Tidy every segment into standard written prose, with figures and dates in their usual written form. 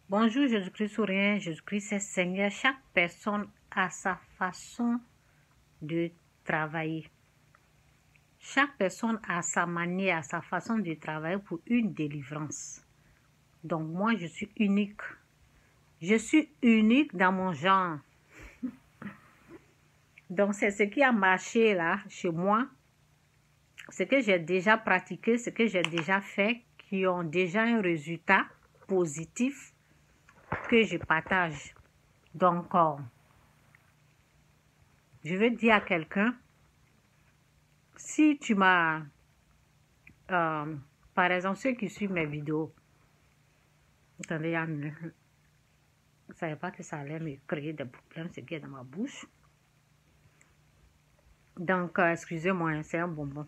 Bonjour, Jésus-Christ sourire, Jésus-Christ est Seigneur. Chaque personne a sa façon de travailler. Chaque personne a sa manière, sa façon de travailler pour une délivrance. Donc moi, je suis unique. Je suis unique dans mon genre. Donc c'est ce qui a marché là, chez moi. Ce que j'ai déjà pratiqué, ce que j'ai déjà fait, qui ont déjà un résultat positif que je partage. Donc, je veux dire à quelqu'un, si tu m'as, par exemple, ceux qui suivent mes vidéos, attendez, je ne savais pas que ça allait me créer des problèmes, ce qui est dans ma bouche. Donc, excusez-moi, c'est un bonbon.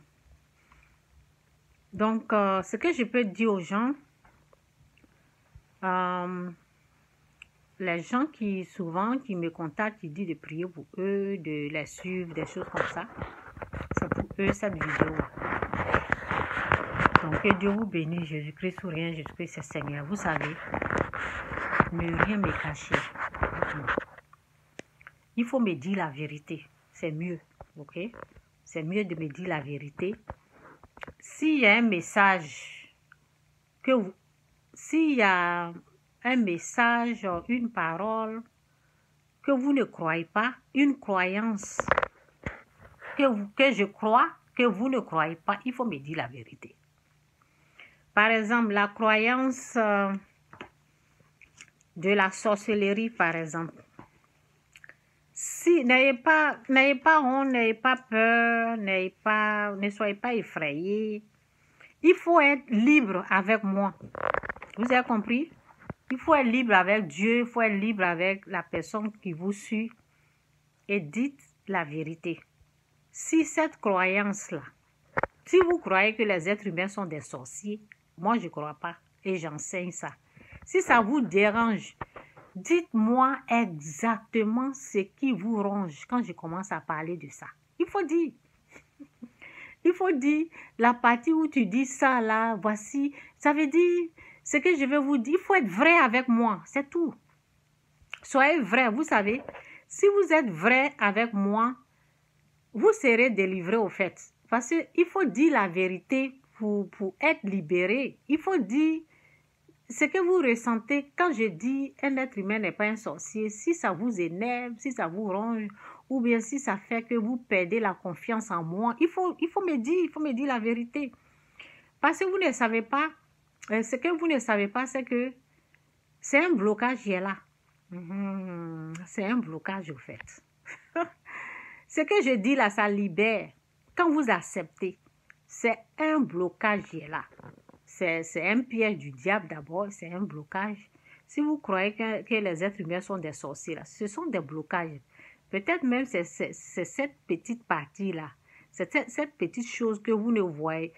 Donc, ce que je peux dire aux gens, les gens qui souvent qui me contactent, qui disent de prier pour eux, de les suivre, des choses comme ça, c'est pour eux cette vidéo. Donc, que Dieu vous bénisse, Jésus-Christ ou rien, Jésus-Christ c'est Seigneur. Vous savez, ne rien me cacher. Il faut me dire la vérité, c'est mieux, ok? C'est mieux de me dire la vérité. S'il y a un message, s'il y a un message, une parole que vous ne croyez pas, une croyance que je crois, que vous ne croyez pas, il faut me dire la vérité. Par exemple, la croyance de la sorcellerie, par exemple. Si, n'ayez pas honte, n'ayez pas peur, ne soyez pas effrayés. Il faut être libre avec moi. Vous avez compris? Il faut être libre avec Dieu, il faut être libre avec la personne qui vous suit. Et dites la vérité. Si cette croyance-là, si vous croyez que les êtres humains sont des sorciers, moi je ne crois pas et j'enseigne ça. Si ça vous dérange, dites-moi exactement ce qui vous ronge quand je commence à parler de ça. Il faut dire la partie où tu dis ça là, voici, ça veut dire ce que je vais vous dire. Il faut être vrai avec moi, c'est tout. Soyez vrai, vous savez, si vous êtes vrai avec moi, vous serez délivré au fait. Parce qu'il faut dire la vérité pour être libéré. Il faut dire ce que vous ressentez quand je dis un être humain n'est pas un sorcier. Si ça vous énerve, si ça vous ronge, ou bien si ça fait que vous perdez la confiance en moi, il faut me dire la vérité. Parce que vous ne savez pas, ce que vous ne savez pas, c'est que c'est un blocage qui est là. C'est un blocage au fait. Ce que je dis là, ça libère. Quand vous acceptez, c'est un blocage qui est là. C'est un piège du diable d'abord, c'est un blocage. Si vous croyez que les êtres humains sont des sorciers, là, ce sont des blocages. Peut-être même c'est cette petite partie-là, c'est cette petite chose que vous ne voyez,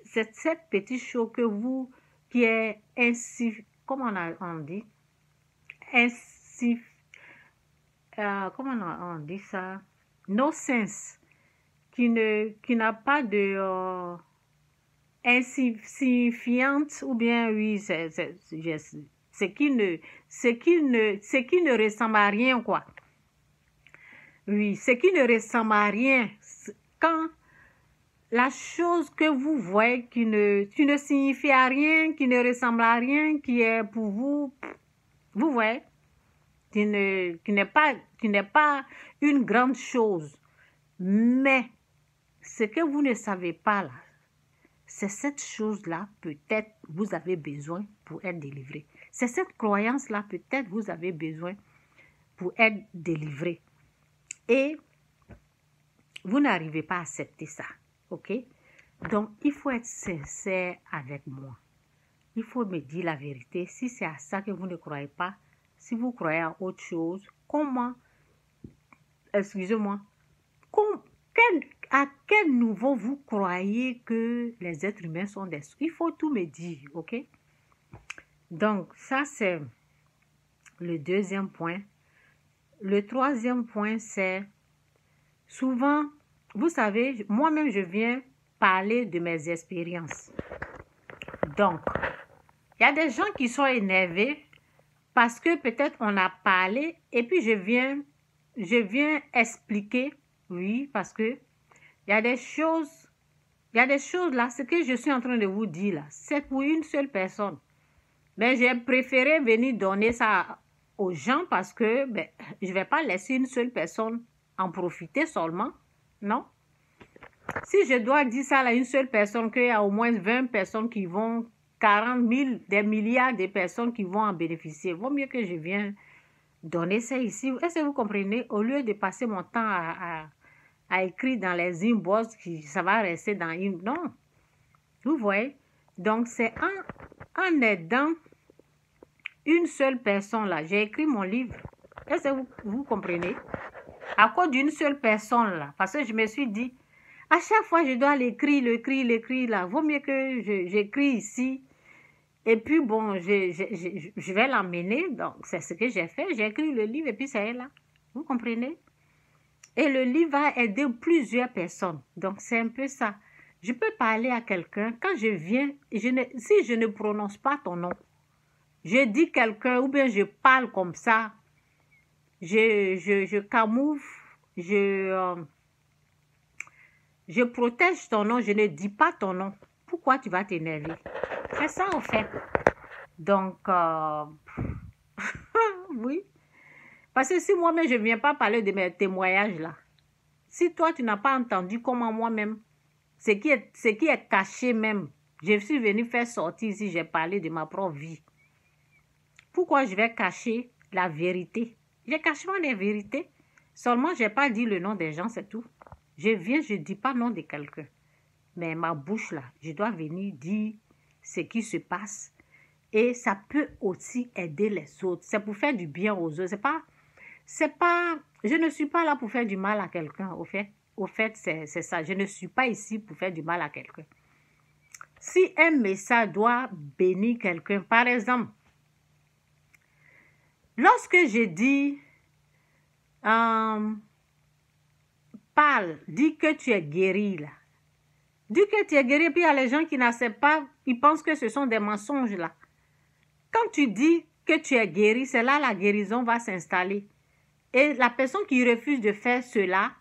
c'est cette petite chose que vous, qui est ainsi, comment on dit, ainsi, comment on dit ça, no sense, qui n'a pas de insignifiante, ou bien oui, ce qui ne ressemble à rien, quoi. Oui, ce qui ne ressemble à rien. Quand la chose que vous voyez qui ne signifie à rien, qui ne ressemble à rien, qui est pour vous, vous voyez, qui n'est pas une grande chose. Mais ce que vous ne savez pas là, c'est cette chose-là, peut-être, vous avez besoin pour être délivré. C'est cette croyance-là, peut-être, vous avez besoin pour être délivré. Et vous n'arrivez pas à accepter ça, ok? Donc, il faut être sincère avec moi. Il faut me dire la vérité. Si c'est à ça que vous ne croyez pas, si vous croyez à autre chose, comment, excusez-moi, à quel niveau vous croyez que les êtres humains sont des... Il faut tout me dire, ok? Donc, ça, c'est le deuxième point. Le troisième point, c'est souvent, vous savez, moi-même, je viens parler de mes expériences. Donc, il y a des gens qui sont énervés parce que peut-être on a parlé et puis je viens expliquer, oui, parce que il y a des choses là, ce que je suis en train de vous dire là, c'est pour une seule personne. Mais j'ai préféré venir donner ça aux gens parce que je ne vais pas laisser une seule personne en profiter seulement, non? Si je dois dire ça à une seule personne, qu'il y a au moins 20 personnes qui vont, 40 000, des milliards de personnes qui vont en bénéficier, vaut mieux que je vienne donner ça ici. Est-ce que vous comprenez? Au lieu de passer mon temps à écrire dans les inbox, ça va rester dans une... Non. Vous voyez? Donc, c'est en aidant une seule personne là. J'ai écrit mon livre. Est-ce que vous comprenez? À cause d'une seule personne là. Parce que je me suis dit, à chaque fois je dois l'écrire là. Vaut mieux que j'écris ici. Et puis bon, je vais l'emmener. Donc, c'est ce que j'ai fait. J'ai écrit le livre et puis c'est là. Vous comprenez? Et le livre va aider plusieurs personnes. Donc, c'est un peu ça. Je peux parler à quelqu'un. Quand je viens, si je ne prononce pas ton nom, je dis quelqu'un ou bien je parle comme ça, je camoufle, je protège ton nom, je ne dis pas ton nom. Pourquoi tu vas t'énerver? C'est ça, en fait. Donc, oui. Parce que si moi-même, je ne viens pas parler de mes témoignages là, si toi, tu n'as pas entendu comment moi-même, ce qui est caché même, je suis venue faire sortir ici, j'ai parlé de ma propre vie. Pourquoi je vais cacher la vérité? Je cache pas les vérités. Seulement, je n'ai pas dit le nom des gens, c'est tout. Je viens, je ne dis pas le nom de quelqu'un. Mais ma bouche là, je dois venir dire ce qui se passe. Et ça peut aussi aider les autres. C'est pour faire du bien aux autres. Je ne suis pas là pour faire du mal à quelqu'un, au fait. Au fait, c'est ça. Je ne suis pas ici pour faire du mal à quelqu'un. Si un message doit bénir quelqu'un, par exemple, lorsque je dis, parle, dis que tu es guéri, là. Dis que tu es guéri, puis il y a les gens qui n'acceptent pas, ils pensent que ce sont des mensonges, là. Quand tu dis que tu es guéri, c'est là la guérison va s'installer. Et la personne qui refuse de faire cela,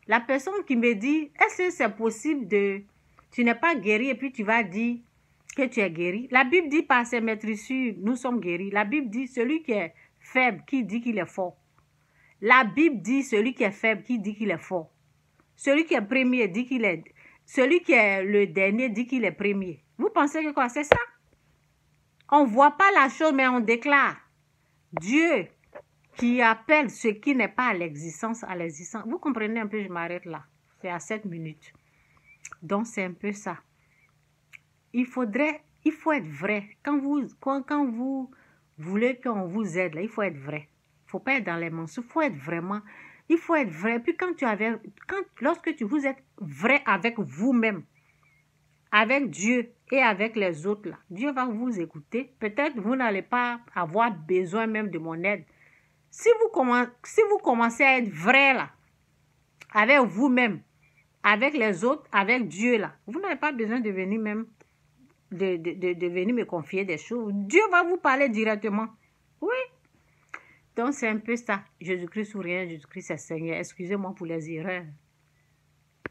la personne qui me dit, est-ce que c'est possible de... Tu n'es pas guéri et puis tu vas dire que tu es guéri. La Bible dit par ses maîtrisures, nous sommes guéris. La Bible dit, celui qui est faible, qui dit qu'il est fort. La Bible dit, celui qui est faible, qui dit qu'il est fort. Celui qui est premier dit qu'il est... Celui qui est le dernier dit qu'il est premier. Vous pensez que quoi? C'est ça? On ne voit pas la chose, mais on déclare. Dieu qui appelle ce qui n'est pas à l'existence, à l'existence. Vous comprenez un peu, je m'arrête là. C'est à 7 minutes. Donc, c'est un peu ça. Il faut être vrai. Quand vous voulez qu'on vous aide, là, il faut être vrai. Il ne faut pas être dans les mensonges. Il faut être vrai. Puis lorsque vous êtes vrai avec vous-même, avec Dieu et avec les autres, là, Dieu va vous écouter. Peut-être vous n'allez pas avoir besoin même de mon aide. Si vous commencez à être vrai là, avec vous-même, avec les autres, avec Dieu là, vous n'avez pas besoin de venir même, de venir me confier des choses. Dieu va vous parler directement. Oui. Donc c'est un peu ça. Jésus-Christ ou rien, Jésus-Christ est Seigneur. Excusez-moi pour les erreurs.